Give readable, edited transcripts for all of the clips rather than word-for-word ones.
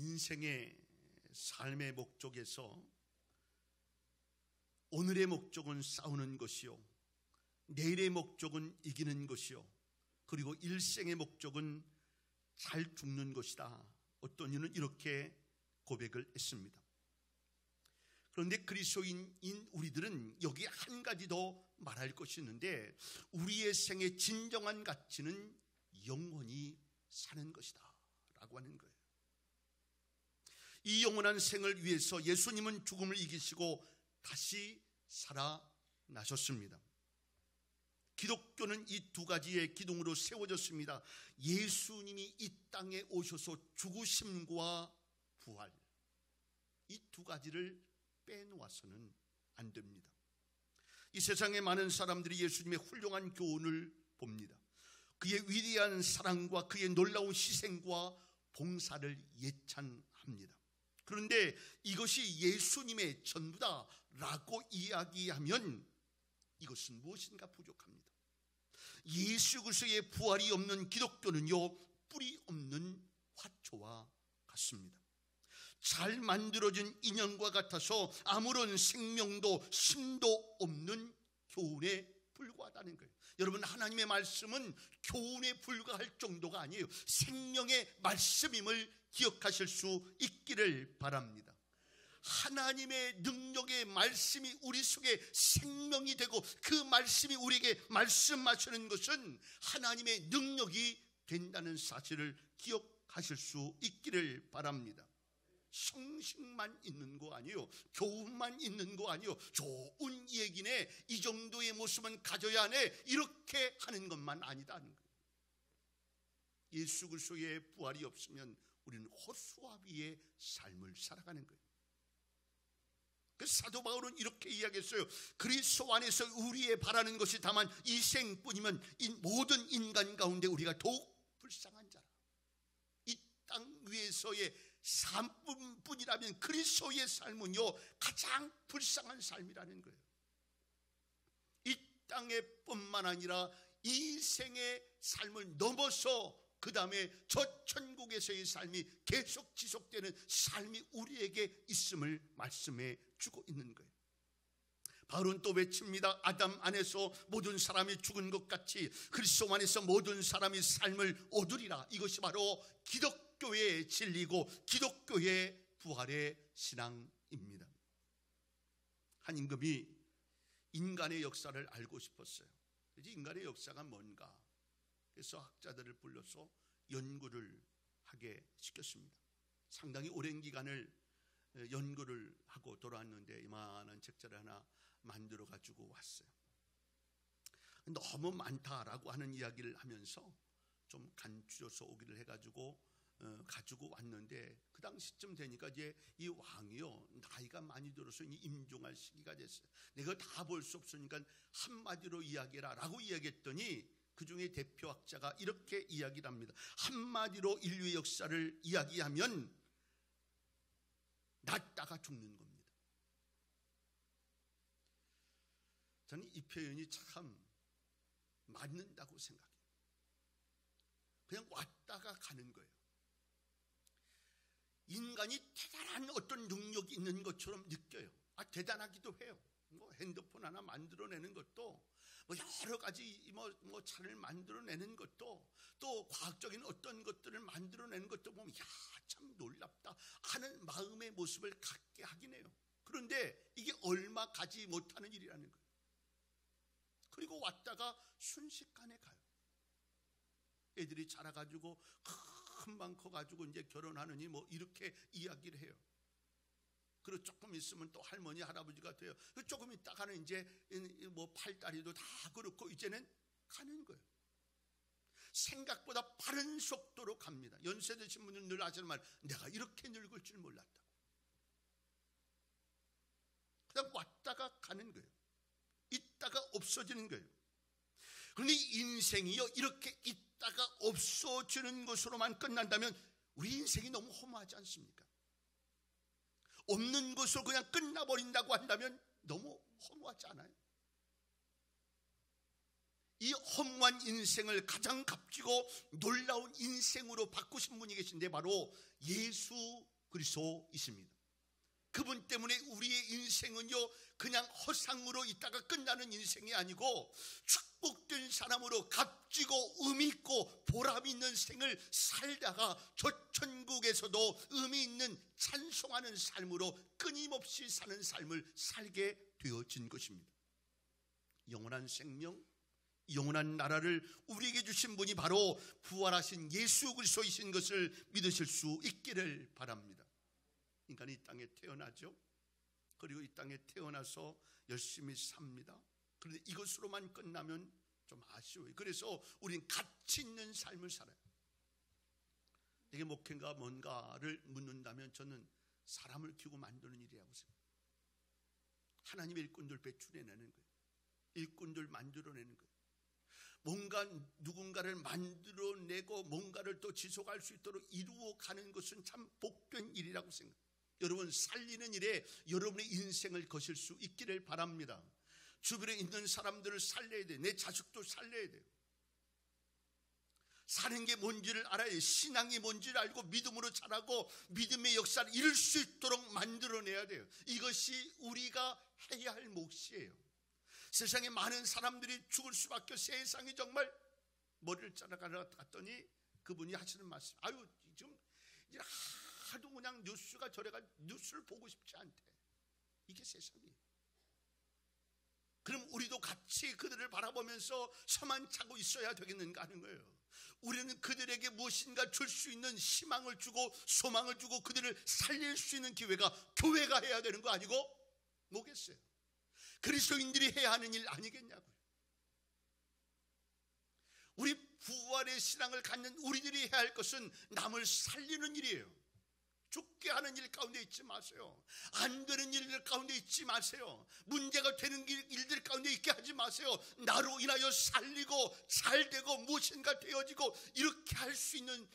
인생의 삶의 목적에서 오늘의 목적은 싸우는 것이요, 내일의 목적은 이기는 것이요, 그리고 일생의 목적은 잘 죽는 것이다. 어떤 이는 이렇게 고백을 했습니다. 그런데 그리스도인인 우리들은 여기 한 가지 더 말할 것이 있는데, 우리의 생의 진정한 가치는 영원히 사는 것이다 라고 하는 거예요. 이 영원한 생을 위해서 예수님은 죽음을 이기시고 다시 살아나셨습니다. 기독교는 이 두 가지의 기둥으로 세워졌습니다. 예수님이 이 땅에 오셔서 죽으심과 부활, 이 두 가지를 빼놓아서는 안 됩니다. 이 세상에 많은 사람들이 예수님의 훌륭한 교훈을 봅니다. 그의 위대한 사랑과 그의 놀라운 희생과 봉사를 예찬합니다. 그런데 이것이 예수님의 전부다라고 이야기하면 이것은 무엇인가 부족합니다. 예수 그리스도의 부활이 없는 기독교는요, 뿌리 없는 화초와 같습니다. 잘 만들어진 인형과 같아서 아무런 생명도 심도 없는 교훈에 불과하다는 거예요. 여러분, 하나님의 말씀은 교훈에 불과할 정도가 아니에요. 생명의 말씀임을 기억하실 수 있기를 바랍니다. 하나님의 능력의 말씀이 우리 속에 생명이 되고 그 말씀이 우리에게 말씀하시는 것은 하나님의 능력이 된다는 사실을 기억하실 수 있기를 바랍니다. 성식만 있는 거 아니에요. 교훈만 있는 거 아니에요. 좋은 얘기네, 이 정도의 모습은 가져야 하네, 이렇게 하는 것만 아니다는 거예요. 예수 그리스도의 부활이 없으면 우리는 호수아비의 삶을 살아가는 거예요. 그래서 사도 바울은 이렇게 이야기했어요. 그리스도 안에서 우리의 바라는 것이 다만 이 생뿐이면 이 모든 인간 가운데 우리가 더욱 불쌍한 자라. 이 땅 위에서의 삶뿐이라면 그리스도의 삶은요, 가장 불쌍한 삶이라는 거예요. 이 땅에 뿐만 아니라 이 생의 삶을 넘어서 그 다음에 저 천국에서의 삶이 계속 지속되는 삶이 우리에게 있음을 말씀해 주고 있는 거예요. 바울은 또 외칩니다. 아담 안에서 모든 사람이 죽은 것 같이 그리스도 안에서 모든 사람이 삶을 얻으리라. 이것이 바로 기독교의 진리고 기독교의 부활의 신앙입니다. 한 임금이 인간의 역사를 알고 싶었어요. 그래서 인간의 역사가 뭔가, 그래서 학자들을 불러서 연구를 하게 시켰습니다. 상당히 오랜 기간을 연구를 하고 돌아왔는데 이만한 책자를 하나 만들어 가지고 왔어요. 너무 많다라고 하는 이야기를 하면서 좀 간추려서 오기를 해가지고 가지고 왔는데, 그 당시쯤 되니까 이제 이 왕이요, 나이가 많이 들어서 임종할 시기가 됐어요. 내가 다 볼 수 없으니까 한마디로 이야기해라 라고 이야기했더니 그 중에 대표학자가 이렇게 이야기를 합니다. 한마디로 인류의 역사를 이야기하면 낫다가 죽는 겁니다. 저는 이 표현이 참 맞는다고 생각해요. 그냥 왔다가 가는 거예요. 인간이 대단한 어떤 능력이 있는 것처럼 느껴요. 대단하기도 해요. 핸드폰 하나 만들어내는 것도, 여러 가지 차를 만들어내는 것도, 또 과학적인 어떤 것들을 만들어내는 것도 보면 참 놀랍다 하는 마음의 모습을 갖게 하긴 해요. 그런데 이게 얼마 가지 못하는 일이라는 거예요. 그리고 왔다가 순식간에 가요. 애들이 자라가지고 금방 커가지고 이제 결혼하느니 이렇게 이야기를 해요. 그리고 조금 있으면 또 할머니 할아버지가 돼요. 조금 있다가는 이제 팔다리도 다 그렇고 이제는 가는 거예요. 생각보다 빠른 속도로 갑니다. 연세 드신 분은 늘 하시는 말, 내가 이렇게 늙을 줄 몰랐다고. 그냥 왔다가 가는 거예요. 있다가 없어지는 거예요. 그런데 인생이요, 이렇게 있다가 없어지는 것으로만 끝난다면 우리 인생이 너무 허무하지 않습니까? 없는 것으로 그냥 끝나버린다고 한다면 너무 허무하지 않아요? 이 허무한 인생을 가장 값지고 놀라운 인생으로 바꾸신 분이 계신데 바로 예수 그리스도이십니다. 그분 때문에 우리의 인생은요 그냥 허상으로 있다가 끝나는 인생이 아니고 축복된 사람으로 값지고 의미있고 보람있는 생을 살다가 저 천국에서도 의미있는 찬송하는 삶으로 끊임없이 사는 삶을 살게 되어진 것입니다. 영원한 생명, 영원한 나라를 우리에게 주신 분이 바로 부활하신 예수 그리스도이신 것을 믿으실 수 있기를 바랍니다. 인간이 이 땅에 태어나죠. 그리고 이 땅에 태어나서 열심히 삽니다. 그런데 이것으로만 끝나면 좀 아쉬워요. 그래서 우리는 가치 있는 삶을 살아요. 이게 목회인가 뭔가를 묻는다면 저는 사람을 키우고 만드는 일이라고 생각해요. 하나님의 일꾼들 배출해내는 거예요. 일꾼들 만들어내는 거예요. 뭔가 누군가를 만들어내고 뭔가를 또 지속할 수 있도록 이루어가는 것은 참 복된 일이라고 생각해요. 여러분 살리는 일에 여러분의 인생을 거실 수 있기를 바랍니다. 주변에 있는 사람들을 살려야 돼요. 내 자식도 살려야 돼요. 사는 게 뭔지를 알아야 돼요. 신앙이 뭔지를 알고 믿음으로 자라고 믿음의 역사를 이룰 수 있도록 만들어내야 돼요. 이것이 우리가 해야 할 몫이에요. 세상에 많은 사람들이 죽을 수밖에 세상이 정말 머리를 자르러 갔더니 그분이 하시는 말씀, 아유 지금 하도 그냥 뉴스가 저래가 뉴스를 보고 싶지 않대. 이게 세상이에요. 그럼 우리도 같이 그들을 바라보면서 서만 차고 있어야 되겠는가 하는 거예요. 우리는 그들에게 무엇인가 줄 수 있는 희망을 주고 소망을 주고 그들을 살릴 수 있는 기회가 교회가 해야 되는 거 아니고 뭐겠어요? 그리스도인들이 해야 하는 일 아니겠냐고요. 우리 부활의 신앙을 갖는 우리들이 해야 할 것은 남을 살리는 일이에요. 죽게 하는 일 가운데 있지 마세요. 안 되는 일들 가운데 있지 마세요. 문제가 되는 일들 가운데 있게 하지 마세요. 나로 인하여 살리고 잘되고 무엇인가 되어지고 이렇게 할 수 있는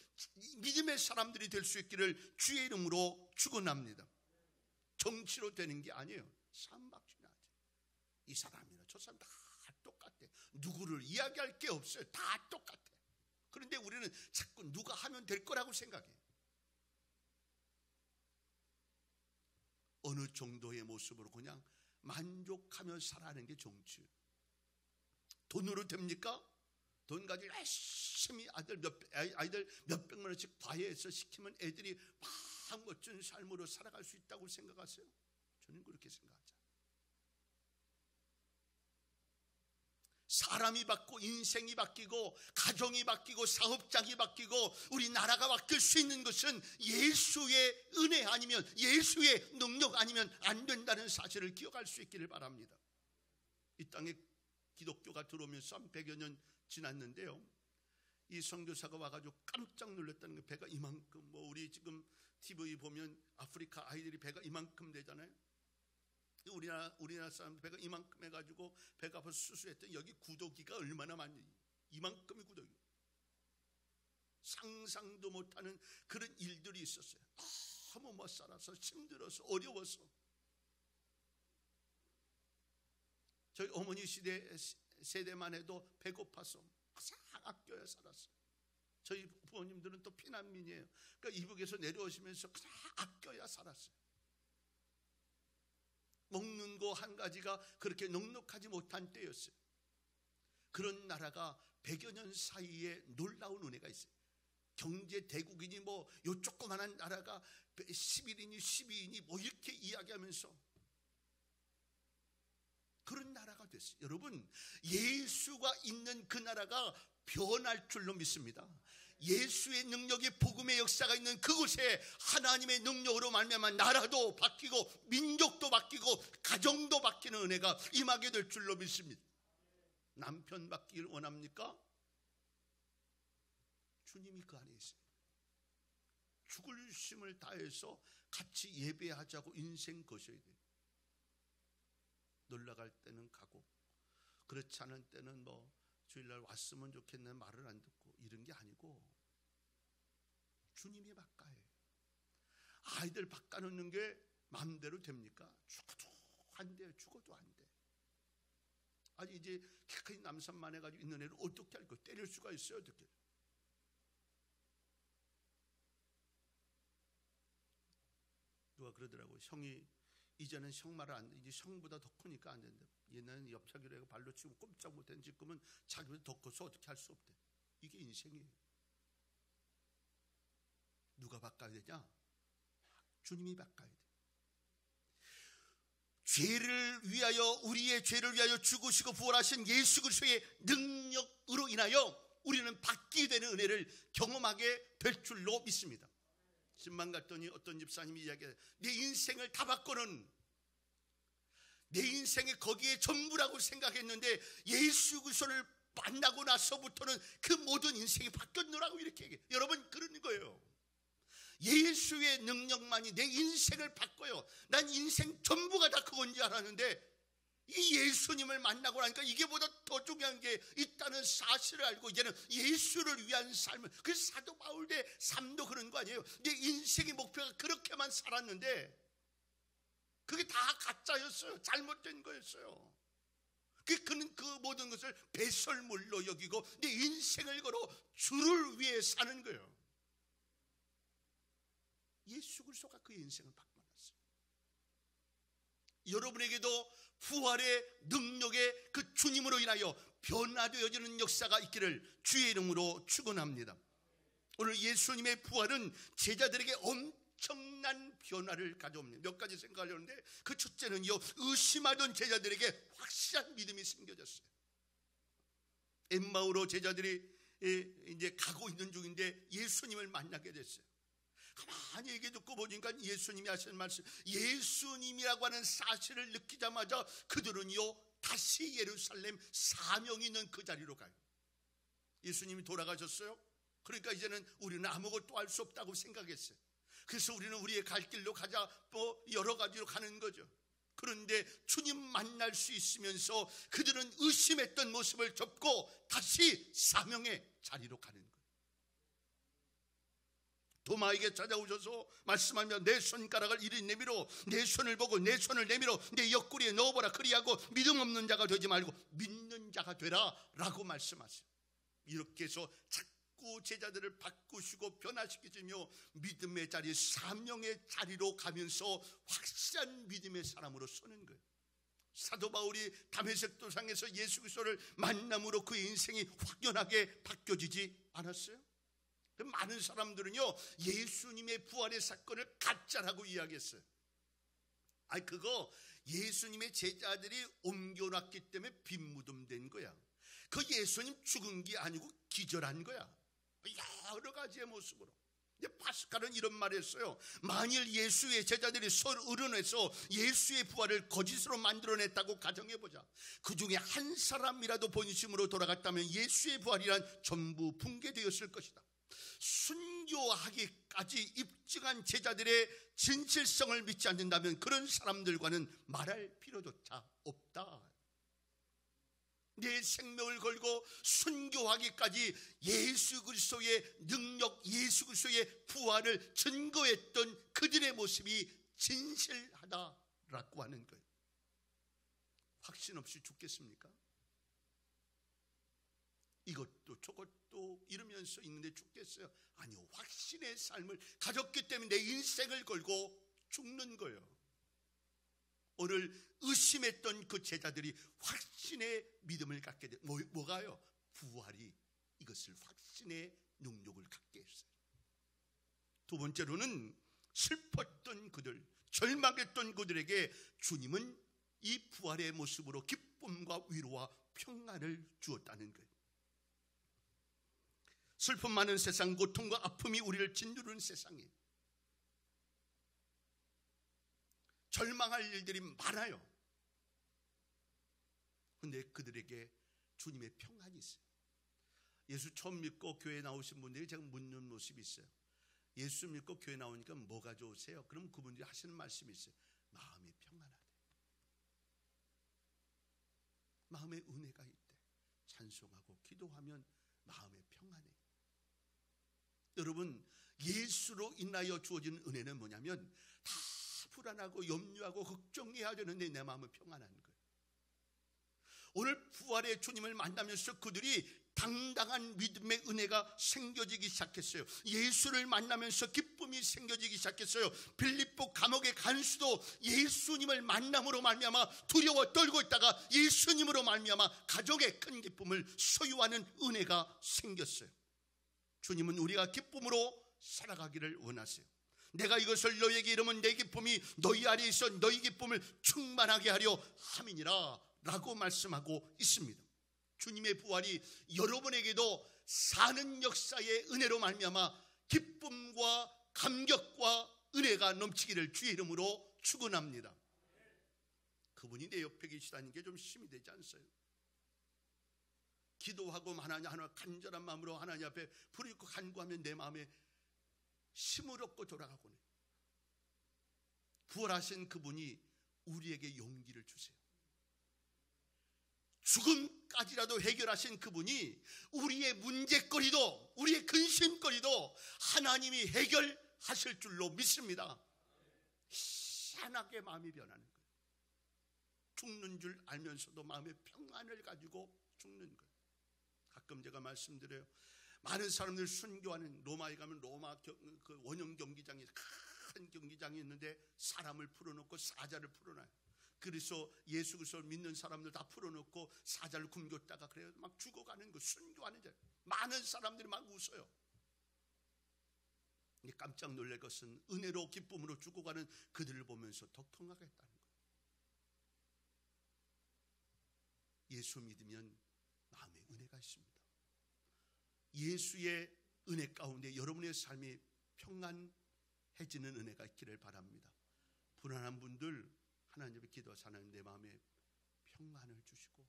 믿음의 사람들이 될 수 있기를 주의 이름으로 축원합니다. 정치로 되는 게 아니에요. 삼박진하지. 이 사람이나 저 사람 다 똑같아. 누구를 이야기할 게 없어요. 다 똑같아. 그런데 우리는 자꾸 누가 하면 될 거라고 생각해요. 어느 정도의 모습으로 그냥 만족하며 살아가는 게 정치예요. 돈으로 됩니까? 돈 가지고 열심히 아이들 몇백만 원씩 과외해서 시키면 애들이 막 멋진 삶으로 살아갈 수 있다고 생각하세요? 저는 그렇게 생각하죠. 사람이 바뀌고 인생이 바뀌고 가정이 바뀌고 사업장이 바뀌고 우리나라가 바뀔 수 있는 것은 예수의 은혜 아니면 예수의 능력 아니면 안 된다는 사실을 기억할 수 있기를 바랍니다. 이 땅에 기독교가 들어오면서 한 100여 년 지났는데요, 이 선교사가 와가지고 깜짝 놀랐다는 거예요. 배가 이만큼, 뭐 우리 지금 TV 보면 아프리카 아이들이 배가 이만큼 되잖아요. 우리나라 사람 배가 이만큼 해가지고 배가 벌써 수술했더니 여기 구더기가 얼마나 많니? 이만큼의 구더기. 상상도 못하는 그런 일들이 있었어요. 너무 못 살아서 힘들어서 어려워서. 저희 어머니 세대만 해도 배고파서 항상 아껴야 살았어요. 저희 부모님들은 또 피난민이에요. 그러니까 이북에서 내려오시면서 그냥 아껴야 살았어요. 먹는 거 한 가지가 그렇게 넉넉하지 못한 때였어요. 그런 나라가 100여 년 사이에 놀라운 은혜가 있어요. 경제 대국이니 뭐 요 조그만한 나라가 11인이 12인이 뭐 이렇게 이야기하면서 그런 나라가 됐어요. 여러분, 예수가 있는 그 나라가 변할 줄로 믿습니다. 예수의 능력이 복음의 역사가 있는 그곳에 하나님의 능력으로 말미암아 나라도 바뀌고 민족도 바뀌고 가정도 바뀌는 은혜가 임하게 될 줄로 믿습니다. 남편 바뀌길 원합니까? 주님이 그 안에 있어요. 죽을 힘을 다해서 같이 예배하자고 인생 거셔야 돼요. 놀러 갈 때는 가고 그렇지 않은 때는 뭐 주일날 왔으면 좋겠네 말을 안 듣고 이런 게 아니고 주님이 바꿔요. 아이들 바꿔놓는 게 마음대로 됩니까? 죽어도 안 돼요. 죽어도 안 돼. 아니 이제 키큰 남산만 해가지고 있는 애를 어떻게 할 거? 때릴 수가 있어요? 어떻게? 그러더라고요. 형이 이제는 형 말을 안, 이제 형보다 더 크니까 안 된다. 옛날에는 옆차기로 해서 발로 치고 꼼짝 못했는데 지금은 자기보다 더 커서 어떻게 할 수 없대. 이게 인생이에요. 누가 바꿔야 되냐? 주님이 바꿔야 돼. 죄를 위하여, 우리의 죄를 위하여 죽으시고 부활하신 예수 그리스도의 능력으로 인하여 우리는 받게 되는 은혜를 경험하게 될 줄로 믿습니다. 신방 갔더니 어떤 집사님이 이야기해요. 내 인생을 다 바꾸는, 내 인생이 거기에 전부라고 생각했는데 예수 그리스도를 만나고 나서부터는 그 모든 인생이 바뀌었노라고 이렇게 얘기해요. 여러분, 그런 거예요. 예수의 능력만이 내 인생을 바꿔요. 난 인생 전부가 다 그건 줄 알았는데 이 예수님을 만나고 나니까 이게 보다 더 중요한 게 있다는 사실을 알고 이제는 예수를 위한 삶을, 그 사도 바울의 삶도 그런 거 아니에요. 내 인생의 목표가 그렇게만 살았는데 그게 다 가짜였어요. 잘못된 거였어요. 그는 그 모든 것을 배설물로 여기고 내 인생을 걸어 주를 위해 사는 거예요. 예수 그리스도가 그의 인생을 바꿔놨어요. 여러분에게도 부활의 능력의 그 주님으로 인하여 변화되어지는 역사가 있기를 주의 이름으로 축원합니다. 오늘 예수님의 부활은 제자들에게 엄청난 변화를 가져옵니다. 몇 가지 생각하려는데 그 첫째는요, 의심하던 제자들에게 확실한 믿음이 생겨졌어요. 엠마오로 제자들이 이제 가고 있는 중인데 예수님을 만나게 됐어요. 가만히 얘기 듣고 보니까 예수님이 하시는 말씀, 예수님이라고 하는 사실을 느끼자마자 그들은요 다시 예루살렘 사명이 있는 그 자리로 가요. 예수님이 돌아가셨어요. 그러니까 이제는 우리는 아무것도 할 수 없다고 생각했어요. 그래서 우리는 우리의 갈 길로 가자, 뭐 여러 가지로 가는 거죠. 그런데 주님 만날 수 있으면서 그들은 의심했던 모습을 접고 다시 사명의 자리로 가는 거예요. 도마에게 찾아오셔서 말씀하며 내 손가락을 이리 내밀어 내 손을 보고 내 손을 내밀어 내 옆구리에 넣어보라. 그리하고 믿음 없는 자가 되지 말고 믿는 자가 되라 라고 말씀하세요. 이렇게 해서 자꾸 제자들을 바꾸시고 변화시키시며 믿음의 자리, 사명의 자리로 가면서 확실한 믿음의 사람으로 서는 거예요. 사도 바울이 다메섹 도상에서 예수 그리스도를 만남으로 그의 인생이 확연하게 바뀌어지지 않았어요? 많은 사람들은요 예수님의 부활의 사건을 가짜라고 이야기했어요. 그거 예수님의 제자들이 옮겨놨기 때문에 빈무덤된 거야. 그 예수님 죽은 게 아니고 기절한 거야. 여러 가지의 모습으로. 파스칼은 이런 말을 했어요. 만일 예수의 제자들이 서로 의논해서 예수의 부활을 거짓으로 만들어냈다고 가정해보자. 그 중에 한 사람이라도 본심으로 돌아갔다면 예수의 부활이란 전부 붕괴되었을 것이다. 순교하기까지 입증한 제자들의 진실성을 믿지 않는다면 그런 사람들과는 말할 필요조차 없다. 내 생명을 걸고 순교하기까지 예수 그리스도의 능력, 예수 그리스도의 부활을 증거했던 그들의 모습이 진실하다라고 하는 거예요. 확신 없이 죽겠습니까? 이것도 저것도 이러면서 있는데 죽겠어요? 아니요, 확신의 삶을 가졌기 때문에 내 인생을 걸고 죽는 거예요. 오늘 의심했던 그 제자들이 확신의 믿음을 갖게 돼. 뭐가요? 부활이 이것을 확신의 능력을 갖게 했어요. 두 번째로는 슬펐던 그들, 절망했던 그들에게 주님은 이 부활의 모습으로 기쁨과 위로와 평안을 주었다는 거예요. 슬픔 많은 세상, 고통과 아픔이 우리를 짓누르는 세상에 절망할 일들이 많아요. 그런데 그들에게 주님의 평안이 있어요. 예수 처음 믿고 교회 나오신 분들이 제가 묻는 모습이 있어요. 예수 믿고 교회 나오니까 뭐가 좋으세요? 그럼 그분들이 하시는 말씀이 있어요. 마음이 평안하대. 마음에 은혜가 있대. 찬송하고 기도하면 마음에 평안해. 여러분, 예수로 인하여 주어진 은혜는 뭐냐면 다 불안하고 염려하고 걱정해야 되는데 내 마음은 평안한 거예요. 오늘 부활의 주님을 만나면서 그들이 당당한 믿음의 은혜가 생겨지기 시작했어요. 예수를 만나면서 기쁨이 생겨지기 시작했어요. 빌립보 감옥의 간수도 예수님을 만남으로 말미암아 두려워 떨고 있다가 예수님으로 말미암아 가족의 큰 기쁨을 소유하는 은혜가 생겼어요. 주님은 우리가 기쁨으로 살아가기를 원하세요. 내가 이것을 너희에게 이르면 내 기쁨이 너희 안에 있어 너희 기쁨을 충만하게 하려 함이니라 라고 말씀하고 있습니다. 주님의 부활이 여러분에게도 사는 역사의 은혜로 말미암아 기쁨과 감격과 은혜가 넘치기를 주의 이름으로 축원합니다. 그분이 내 옆에 계시다는 게 좀 힘이 되지 않으세요? 기도하고 하나님 간절한 마음으로 하나님 앞에 부르짖고 간구하면 내 마음에 힘을 얻고 돌아가곤 해요. 부활하신 그분이 우리에게 용기를 주세요. 죽음까지라도 해결하신 그분이 우리의 문제거리도 우리의 근심거리도 하나님이 해결하실 줄로 믿습니다. 희한하게 마음이 변하는 거예요. 죽는 줄 알면서도 마음의 평안을 가지고 죽는 거예요. 가끔 제가 말씀드려요. 많은 사람들 순교하는 로마에 가면 로마 그 원형 경기장이 큰 경기장이 있는데 사람을 풀어놓고 사자를 풀어놔요. 그래서 예수 그리스도를 믿는 사람들 다 풀어놓고 사자를 굶겼다가 그래요. 막 죽어가는 거 순교하는 자 많은 사람들이 막 웃어요. 깜짝 놀랄 것은 은혜로 기쁨으로 죽어가는 그들을 보면서 더 평화하겠다는 거예요. 예수 믿으면 마음에 은혜가 있습니다. 예수의 은혜 가운데 여러분의 삶이 평안해지는 은혜가 있기를 바랍니다. 불안한 분들 하나님 앞에 기도하사 하나님 내 마음에 평안을 주시고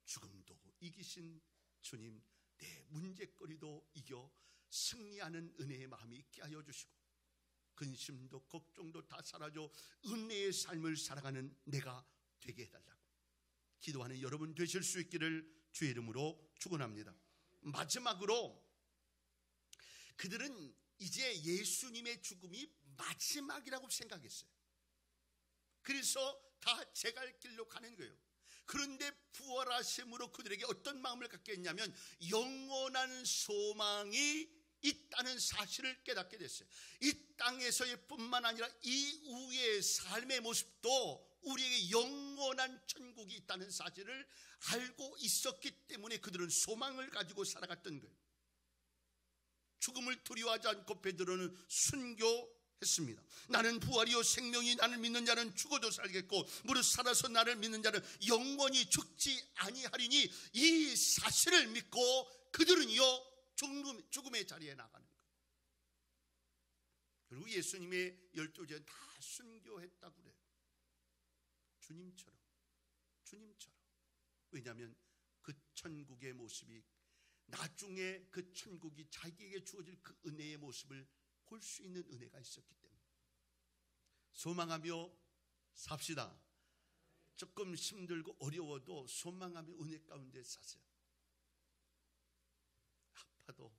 죽음도 이기신 주님 내 문제거리도 이겨 승리하는 은혜의 마음이 있게 하여 주시고 근심도 걱정도 다 사라져 은혜의 삶을 살아가는 내가 되게 해달라고 기도하는 여러분 되실 수 있기를 주의 이름으로 축원합니다. 마지막으로 그들은 이제 예수님의 죽음이 마지막이라고 생각했어요. 그래서 다 제 갈 길로 가는 거예요. 그런데 부활하심으로 그들에게 어떤 마음을 갖게 했냐면 영원한 소망이 있다는 사실을 깨닫게 됐어요. 이 땅에서의 뿐만 아니라 이후의 삶의 모습도 우리에게 영원한 천국이 있다는 사실을 알고 있었기 때문에 그들은 소망을 가지고 살아갔던 거예요. 죽음을 두려워하지 않고 베드로는 순교했습니다. 나는 부활이요 생명이 나를 믿는 자는 죽어도 살겠고 무릇 살아서 나를 믿는 자는 영원히 죽지 아니하리니 이 사실을 믿고 그들은요 죽음의 자리에 나가는 거예요. 그리고 예수님의 12제자는 다 순교했다고 그래요. 주님처럼. 왜냐하면 그 천국의 모습이 나중에 그 천국이 자기에게 주어질 그 은혜의 모습을 볼 수 있는 은혜가 있었기 때문에 소망하며 삽시다. 조금 힘들고 어려워도 소망하며 은혜 가운데 사세요. 아파도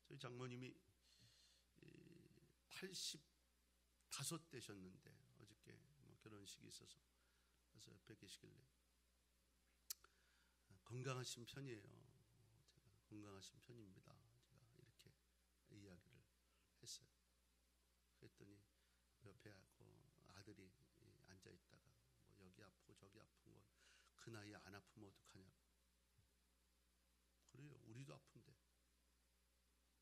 저희 장모님이 85 되셨는데 어저께 결혼식이 있어서 그래서 옆에 계시길래 건강하신 편이에요. 제가 건강하신 편입니다. 제가 이렇게 이야기를 했어요. 그랬더니 옆에 아들이 앉아 있다가 뭐 여기 아프고 저기 아픈 거 그 나이에 안 아프면 어떡하냐고. 그래요. 우리도 아픈데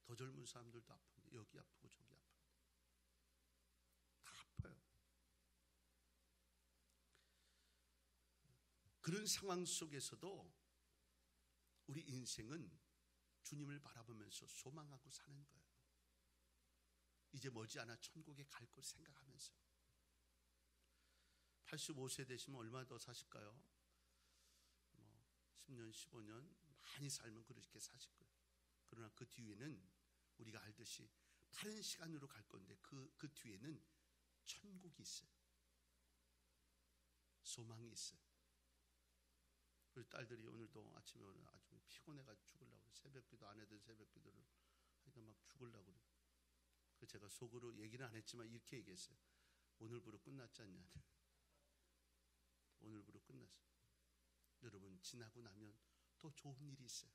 더 젊은 사람들도 아픈데 여기 아프고 저기 아픈데 다 아파요. 그런 상황 속에서도 우리 인생은 주님을 바라보면서 소망하고 사는 거예요. 이제 머지않아 천국에 갈 걸 생각하면서. 85세 되시면 얼마 더 사실까요? 10년, 15년 많이 살면 그렇게 사실 거예요. 그러나 그 뒤에는 우리가 알듯이 다른 시간으로 갈 건데 그 뒤에는 천국이 있어요. 소망이 있어요. 우리 딸들이 오늘도 아침에 아주 피곤해가지고 죽으려고 그래. 새벽기도 안 해든 새벽기도를 하니까 막 죽으려고 그래. 그래서 제가 속으로 얘기는 안 했지만 이렇게 얘기했어요. 오늘부로 끝났지 않냐. 오늘부로 끝났어. 여러분, 지나고 나면 더 좋은 일이 있어요.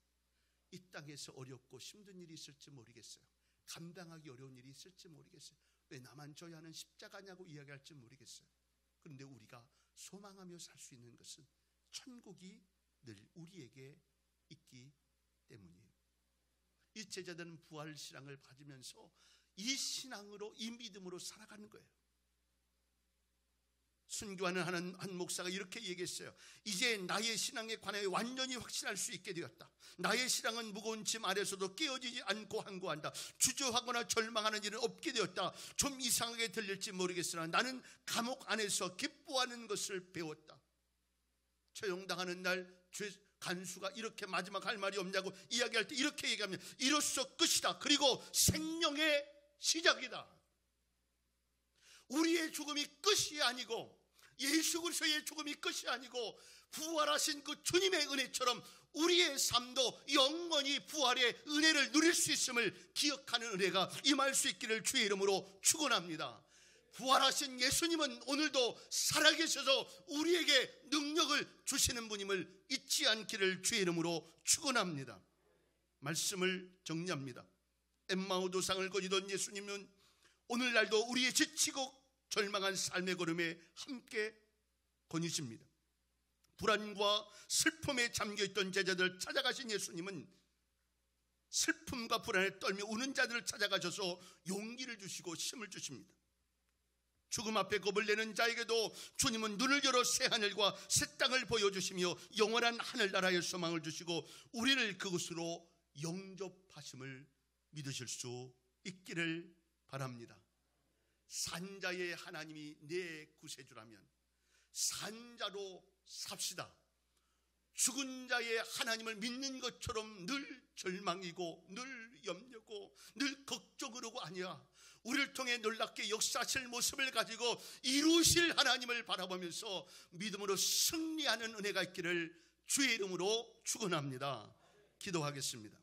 이 땅에서 어렵고 힘든 일이 있을지 모르겠어요. 감당하기 어려운 일이 있을지 모르겠어요. 왜 나만 져야 하는 십자가냐고 이야기할지 모르겠어요. 그런데 우리가 소망하며 살 수 있는 것은 천국이 늘 우리에게 있기 때문이에요. 이 제자들은 부활 신앙을 가지면서 이 신앙으로, 이 믿음으로 살아가는 거예요. 순교하는 한 목사가 이렇게 얘기했어요. 이제 나의 신앙에 관하여 완전히 확신할 수 있게 되었다. 나의 신앙은 무거운 짐 아래서도 깨어지지 않고 항구한다. 주저하거나 절망하는 일은 없게 되었다. 좀 이상하게 들릴지 모르겠으나 나는 감옥 안에서 기뻐하는 것을 배웠다. 처형당하는 날 간수가 이렇게 마지막 할 말이 없냐고 이야기할 때 이렇게 얘기하면 이로써 끝이다. 그리고 생명의 시작이다. 우리의 죽음이 끝이 아니고, 예수 그리스도의 죽음이 끝이 아니고, 부활하신 그 주님의 은혜처럼 우리의 삶도 영원히 부활의 은혜를 누릴 수 있음을 기억하는 은혜가 임할 수 있기를 주의 이름으로 축원합니다. 부활하신 예수님은 오늘도 살아계셔서 우리에게 능력을 주시는 분임을 잊지 않기를 주의 이름으로 축원합니다. 말씀을 정리합니다. 엠마오 도상을 거니던 예수님은 오늘날도 우리의 지치고 절망한 삶의 걸음에 함께 거니십니다. 불안과 슬픔에 잠겨있던 제자들을 찾아가신 예수님은 슬픔과 불안에 떨며 우는 자들을 찾아가셔서 용기를 주시고 힘을 주십니다. 죽음 앞에 겁을 내는 자에게도 주님은 눈을 열어 새 하늘과 새 땅을 보여주시며 영원한 하늘나라의 소망을 주시고 우리를 그곳으로 영접하심을 믿으실 수 있기를 바랍니다. 산자의 하나님이 내 구세주라면 산자로 삽시다. 죽은 자의 하나님을 믿는 것처럼 늘 절망이고 늘 염려고 늘 걱정으로가 아니야. 우리를 통해 놀랍게 역사하실 모습을 가지고 이루실 하나님을 바라보면서 믿음으로 승리하는 은혜가 있기를 주의 이름으로 축원합니다. 기도하겠습니다.